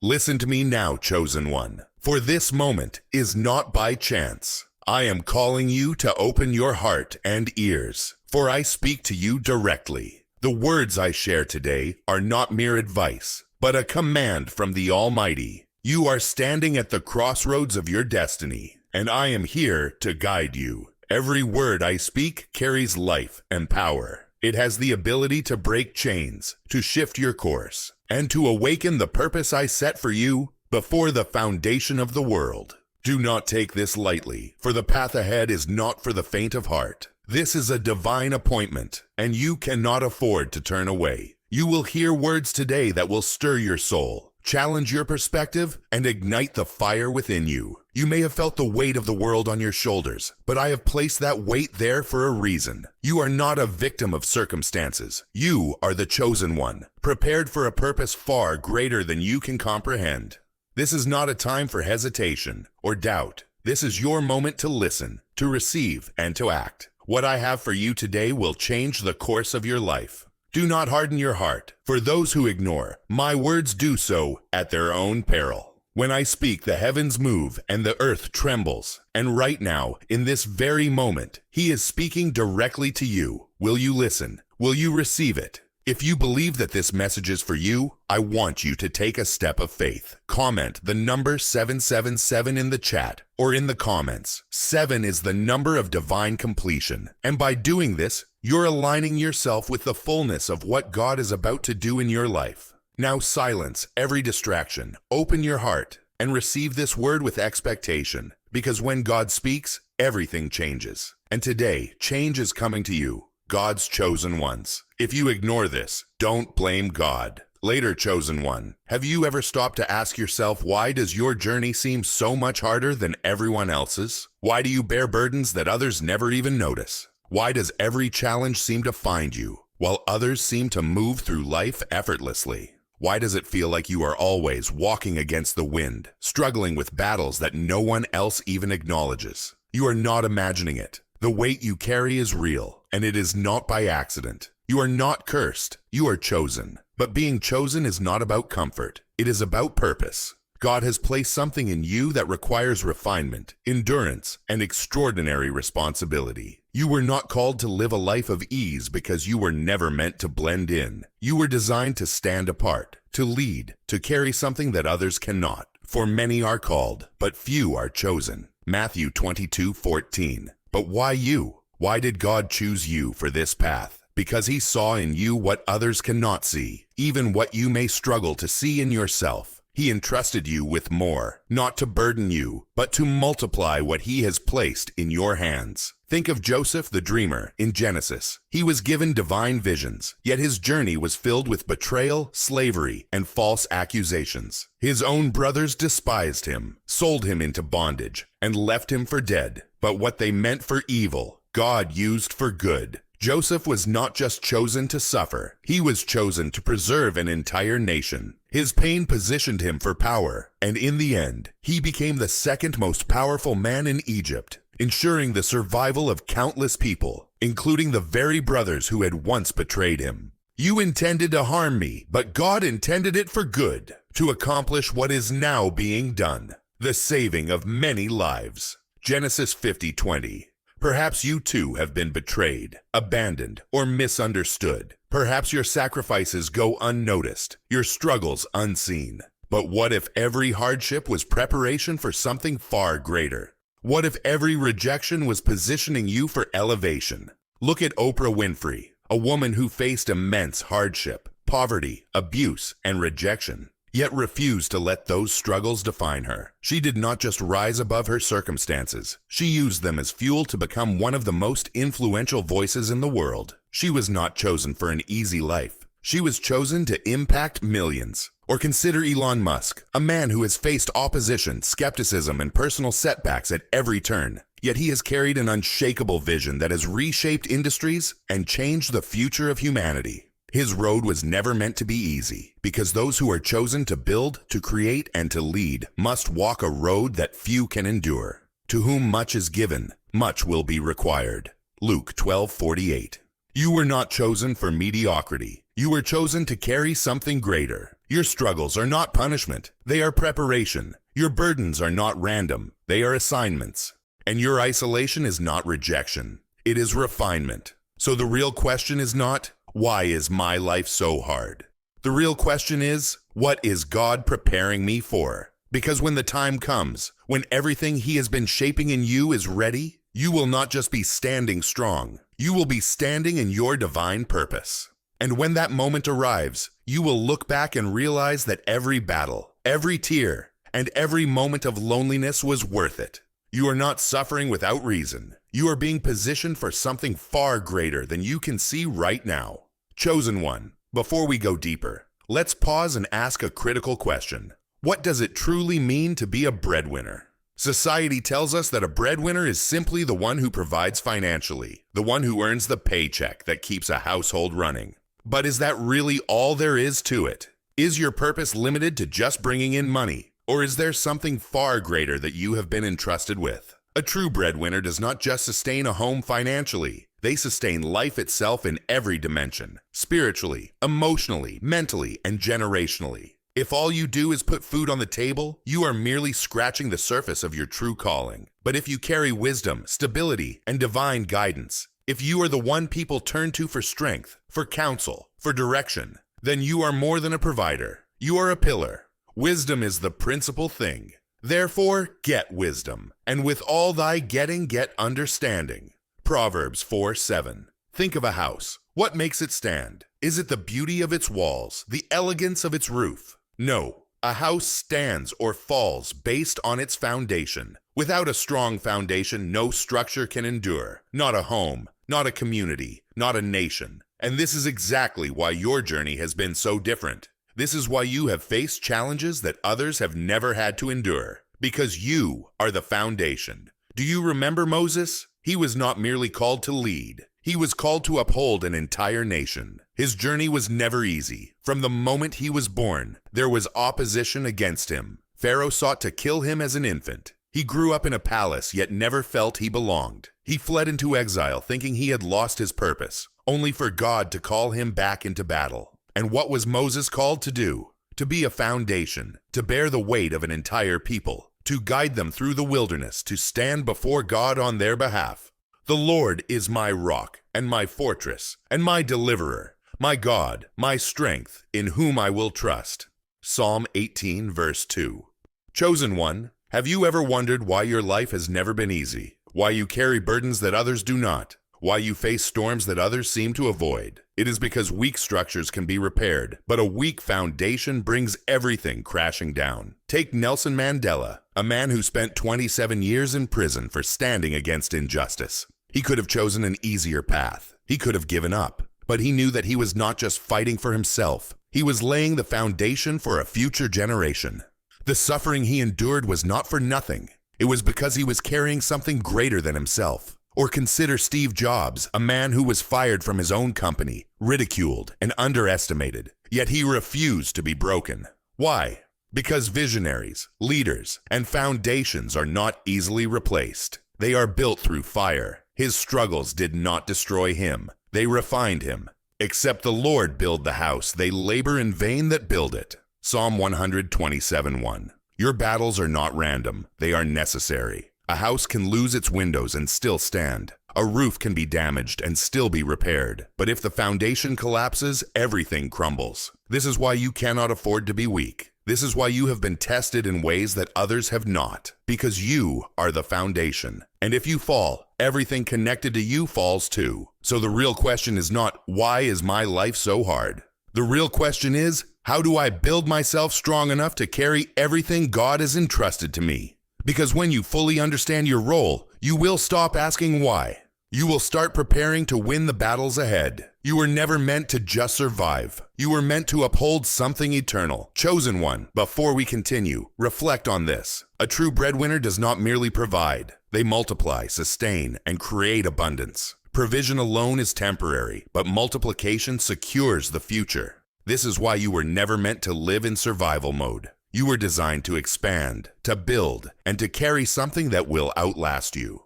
Listen to me now, chosen one, for this moment is not by chance. I am calling you to open your heart and ears, for I speak to you directly. The words I share today are not mere advice, but a command from the Almighty. You are standing at the crossroads of your destiny, and I am here to guide you. Every word I speak carries life and power. It has the ability to break chains, to shift your course, and to awaken the purpose I set for you before the foundation of the world. Do not take this lightly, for the path ahead is not for the faint of heart. This is a divine appointment, and you cannot afford to turn away. You will hear words today that will stir your soul, challenge your perspective, and ignite the fire within you. You may have felt the weight of the world on your shoulders, but I have placed that weight there for a reason. You are not a victim of circumstances. You are the chosen one, prepared for a purpose far greater than you can comprehend. This is not a time for hesitation or doubt. This is your moment to listen, to receive, and to act. What I have for you today will change the course of your life. Do not harden your heart, for those who ignore my words do so at their own peril. When I speak, the heavens move and the earth trembles. And right now, in this very moment, He is speaking directly to you. Will you listen? Will you receive it? If you believe that this message is for you, I want you to take a step of faith. Comment the number 777 in the chat or in the comments. 7 is the number of divine completion. And by doing this, you're aligning yourself with the fullness of what God is about to do in your life. Now silence every distraction, open your heart, and receive this word with expectation, because when God speaks, everything changes. And today, change is coming to you, God's chosen ones. If you ignore this, don't blame God. Later, chosen one, have you ever stopped to ask yourself, why does your journey seem so much harder than everyone else's? Why do you bear burdens that others never even notice? Why does every challenge seem to find you, while others seem to move through life effortlessly? Why does it feel like you are always walking against the wind, struggling with battles that no one else even acknowledges? You are not imagining it. The weight you carry is real, and it is not by accident. You are not cursed. You are chosen. But being chosen is not about comfort. It is about purpose. God has placed something in you that requires refinement, endurance, and extraordinary responsibility. You were not called to live a life of ease because you were never meant to blend in. You were designed to stand apart, to lead, to carry something that others cannot. For many are called, but few are chosen. Matthew 22:14. But why you? Why did God choose you for this path? Because He saw in you what others cannot see, even what you may struggle to see in yourself. He entrusted you with more, not to burden you, but to multiply what He has placed in your hands. Think of Joseph the dreamer in Genesis. He was given divine visions, yet his journey was filled with betrayal, slavery, and false accusations. His own brothers despised him, sold him into bondage, and left him for dead. But what they meant for evil, God used for good. Joseph was not just chosen to suffer, he was chosen to preserve an entire nation. His pain positioned him for power, and in the end, he became the second most powerful man in Egypt, ensuring the survival of countless people, including the very brothers who had once betrayed him. You intended to harm me, but God intended it for good, to accomplish what is now being done, the saving of many lives. Genesis 50:20. Perhaps you too have been betrayed, abandoned, or misunderstood. Perhaps your sacrifices go unnoticed, your struggles unseen. But what if every hardship was preparation for something far greater? What if every rejection was positioning you for elevation? Look at Oprah Winfrey, a woman who faced immense hardship, poverty, abuse, and rejection, yet refused to let those struggles define her. She did not just rise above her circumstances. She used them as fuel to become one of the most influential voices in the world. She was not chosen for an easy life. She was chosen to impact millions. Or consider Elon Musk, a man who has faced opposition, skepticism, and personal setbacks at every turn. Yet he has carried an unshakable vision that has reshaped industries and changed the future of humanity. His road was never meant to be easy, because those who are chosen to build, to create, and to lead must walk a road that few can endure. To whom much is given, much will be required. Luke 12:48. You were not chosen for mediocrity. You were chosen to carry something greater. Your struggles are not punishment, they are preparation. Your burdens are not random, they are assignments. And your isolation is not rejection, it is refinement. So the real question is not, why is my life so hard? The real question is, what is God preparing me for? Because when the time comes, when everything He has been shaping in you is ready, you will not just be standing strong, you will be standing in your divine purpose. And when that moment arrives, you will look back and realize that every battle, every tear, and every moment of loneliness was worth it. You are not suffering without reason. You are being positioned for something far greater than you can see right now. Chosen one, before we go deeper, let's pause and ask a critical question. What does it truly mean to be a breadwinner? Society tells us that a breadwinner is simply the one who provides financially, the one who earns the paycheck that keeps a household running. But is that really all there is to it? Is your purpose limited to just bringing in money? Or is there something far greater that you have been entrusted with? A true breadwinner does not just sustain a home financially. They sustain life itself in every dimension, spiritually, emotionally, mentally, and generationally. If all you do is put food on the table, you are merely scratching the surface of your true calling. But if you carry wisdom, stability, and divine guidance, if you are the one people turn to for strength, for counsel, for direction, then you are more than a provider. You are a pillar. Wisdom is the principal thing. Therefore, get wisdom, and with all thy getting, get understanding. Proverbs 4:7. Think of a house. What makes it stand? Is it the beauty of its walls, the elegance of its roof? No. A house stands or falls based on its foundation. Without a strong foundation, no structure can endure. Not a home, not a community, not a nation. And this is exactly why your journey has been so different. This is why you have faced challenges that others have never had to endure. Because you are the foundation. Do you remember Moses? He was not merely called to lead. He was called to uphold an entire nation. His journey was never easy. From the moment he was born, there was opposition against him. Pharaoh sought to kill him as an infant. He grew up in a palace, yet never felt he belonged. He fled into exile, thinking he had lost his purpose, only for God to call him back into battle. And what was Moses called to do? To be a foundation, to bear the weight of an entire people, to guide them through the wilderness, to stand before God on their behalf. The Lord is my rock and my fortress and my deliverer, my God, my strength, in whom I will trust. Psalm 18, verse 2. Chosen one, have you ever wondered why your life has never been easy? Why you carry burdens that others do not? Why you face storms that others seem to avoid? It is because weak structures can be repaired, but a weak foundation brings everything crashing down. Take Nelson Mandela, a man who spent 27 years in prison for standing against injustice. He could have chosen an easier path. He could have given up. But he knew that he was not just fighting for himself. He was laying the foundation for a future generation. The suffering he endured was not for nothing. It was because he was carrying something greater than himself. Or consider Steve Jobs, a man who was fired from his own company, ridiculed and underestimated, yet he refused to be broken. Why? Because visionaries, leaders, and foundations are not easily replaced. They are built through fire. His struggles did not destroy him. They refined him. Except the Lord build the house, they labor in vain that build it. Psalm 127:1. Your battles are not random. They are necessary. A house can lose its windows and still stand. A roof can be damaged and still be repaired. But if the foundation collapses, everything crumbles. This is why you cannot afford to be weak. This is why you have been tested in ways that others have not. Because you are the foundation. And if you fall, everything connected to you falls too. So the real question is not, why is my life so hard? The real question is, how do I build myself strong enough to carry everything God has entrusted to me? Because when you fully understand your role, you will stop asking why. You will start preparing to win the battles ahead. You were never meant to just survive. You were meant to uphold something eternal. Chosen one, before we continue, reflect on this. A true breadwinner does not merely provide. They multiply, sustain, and create abundance. Provision alone is temporary, but multiplication secures the future. This is why you were never meant to live in survival mode. You were designed to expand, to build, and to carry something that will outlast you.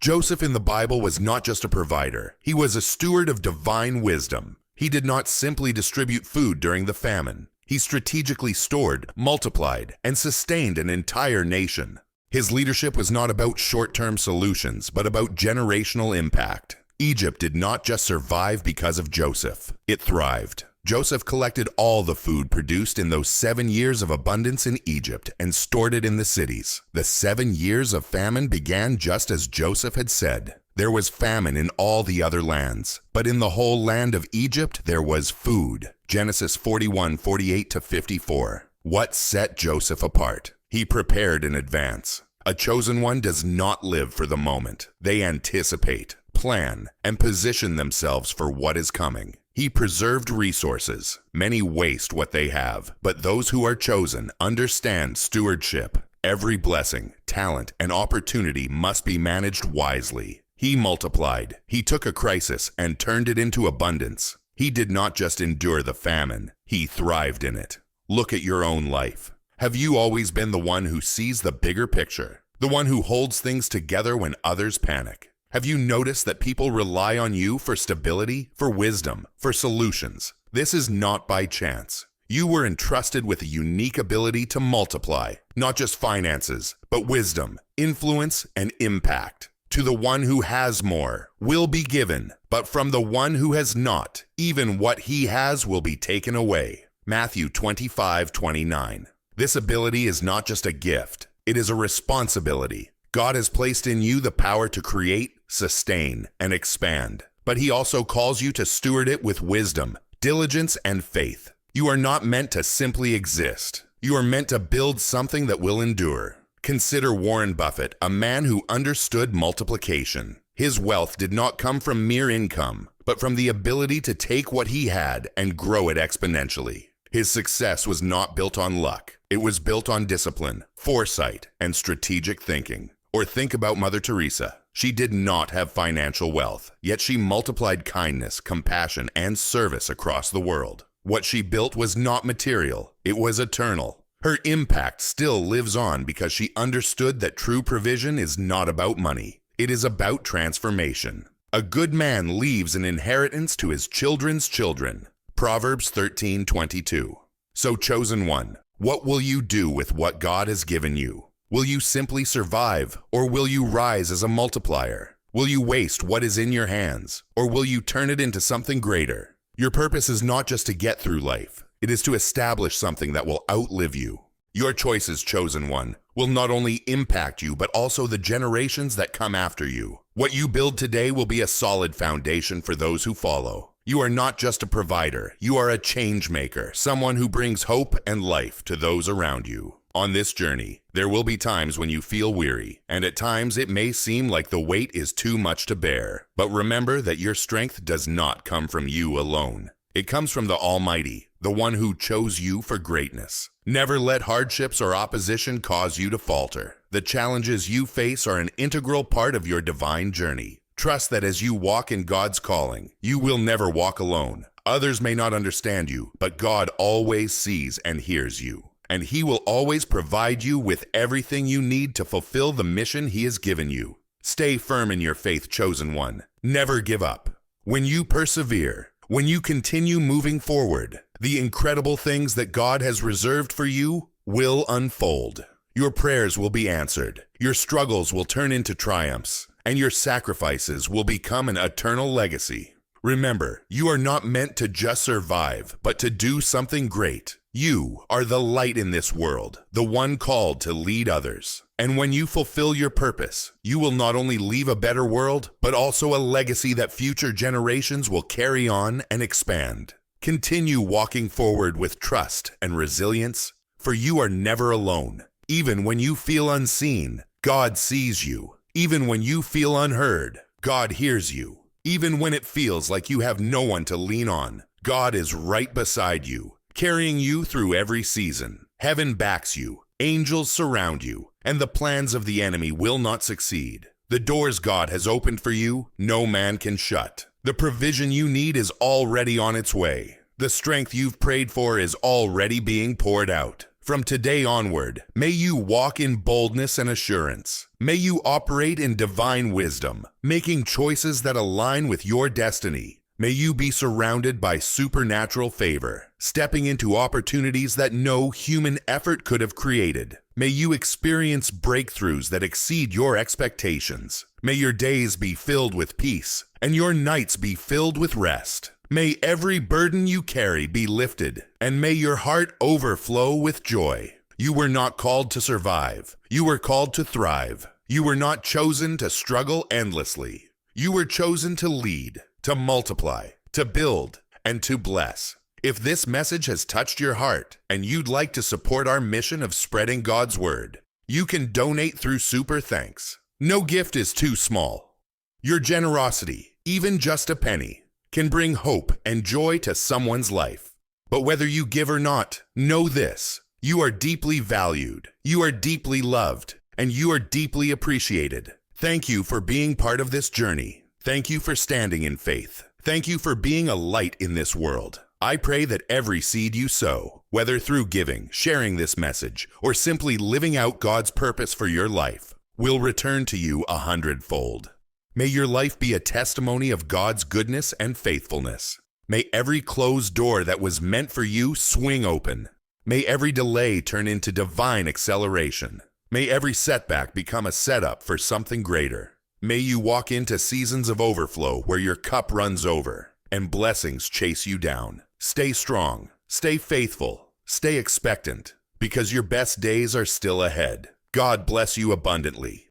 Joseph in the Bible was not just a provider. He was a steward of divine wisdom. He did not simply distribute food during the famine. He strategically stored, multiplied, and sustained an entire nation. His leadership was not about short-term solutions, but about generational impact. Egypt did not just survive because of Joseph. It thrived. Joseph collected all the food produced in those 7 years of abundance in Egypt and stored it in the cities. The 7 years of famine began just as Joseph had said. There was famine in all the other lands, but in the whole land of Egypt there was food. Genesis 41:48-54. What set Joseph apart? He prepared in advance. A chosen one does not live for the moment. They anticipate, plan, and position themselves for what is coming. He preserved resources. Many waste what they have, but those who are chosen understand stewardship. Every blessing, talent, and opportunity must be managed wisely. He multiplied. He took a crisis and turned it into abundance. He did not just endure the famine, he thrived in it. Look at your own life. Have you always been the one who sees the bigger picture? The one who holds things together when others panic? Have you noticed that people rely on you for stability, for wisdom, for solutions? This is not by chance. You were entrusted with a unique ability to multiply, not just finances, but wisdom, influence, and impact. To the one who has more will be given, but from the one who has not, even what he has will be taken away. Matthew 25:29. This ability is not just a gift, it is a responsibility. God has placed in you the power to create, sustain, and expand, but he also calls you to steward it with wisdom, diligence, and faith. You are not meant to simply exist. You are meant to build something that will endure. Consider Warren Buffett, a man who understood multiplication. His wealth did not come from mere income, but from the ability to take what he had and grow it exponentially. His success was not built on luck. It was built on discipline, foresight, and strategic thinking. Or think about Mother Teresa. She did not have financial wealth, yet she multiplied kindness, compassion, and service across the world. What she built was not material, it was eternal. Her impact still lives on because she understood that true provision is not about money. It is about transformation. A good man leaves an inheritance to his children's children. Proverbs 13:22. So, chosen one, what will you do with what God has given you? Will you simply survive, or will you rise as a multiplier? Will you waste what is in your hands, or will you turn it into something greater? Your purpose is not just to get through life. It is to establish something that will outlive you. Your choices, chosen one, will not only impact you, but also the generations that come after you. What you build today will be a solid foundation for those who follow. You are not just a provider, you are a change maker, someone who brings hope and life to those around you. On this journey, there will be times when you feel weary, and at times it may seem like the weight is too much to bear. But remember that your strength does not come from you alone. It comes from the Almighty, the one who chose you for greatness. Never let hardships or opposition cause you to falter. The challenges you face are an integral part of your divine journey. Trust that as you walk in God's calling, you will never walk alone. Others may not understand you, but God always sees and hears you. And He will always provide you with everything you need to fulfill the mission He has given you. Stay firm in your faith, chosen one. Never give up. When you persevere, when you continue moving forward, the incredible things that God has reserved for you will unfold. Your prayers will be answered. Your struggles will turn into triumphs, and your sacrifices will become an eternal legacy. Remember, you are not meant to just survive, but to do something great. You are the light in this world, the one called to lead others. And when you fulfill your purpose, you will not only leave a better world, but also a legacy that future generations will carry on and expand. Continue walking forward with trust and resilience, for you are never alone. Even when you feel unseen, God sees you. Even when you feel unheard, God hears you. Even when it feels like you have no one to lean on, God is right beside you, carrying you through every season. Heaven backs you, angels surround you, and the plans of the enemy will not succeed. The doors God has opened for you, no man can shut. The provision you need is already on its way. The strength you've prayed for is already being poured out. From today onward, may you walk in boldness and assurance. May you operate in divine wisdom, making choices that align with your destiny. May you be surrounded by supernatural favor, stepping into opportunities that no human effort could have created. May you experience breakthroughs that exceed your expectations. May your days be filled with peace, and your nights be filled with rest. May every burden you carry be lifted, and may your heart overflow with joy. You were not called to survive. You were called to thrive. You were not chosen to struggle endlessly. You were chosen to lead, to multiply, to build, and to bless. If this message has touched your heart and you'd like to support our mission of spreading God's word, you can donate through Super Thanks. No gift is too small. Your generosity, even just a penny, can bring hope and joy to someone's life. But whether you give or not, know this: you are deeply valued, you are deeply loved, and you are deeply appreciated. Thank you for being part of this journey. Thank you for standing in faith. Thank you for being a light in this world. I pray that every seed you sow, whether through giving, sharing this message, or simply living out God's purpose for your life, will return to you 100-fold. May your life be a testimony of God's goodness and faithfulness. May every closed door that was meant for you swing open. May every delay turn into divine acceleration. May every setback become a setup for something greater. May you walk into seasons of overflow where your cup runs over and blessings chase you down. Stay strong, stay faithful, stay expectant, because your best days are still ahead. God bless you abundantly.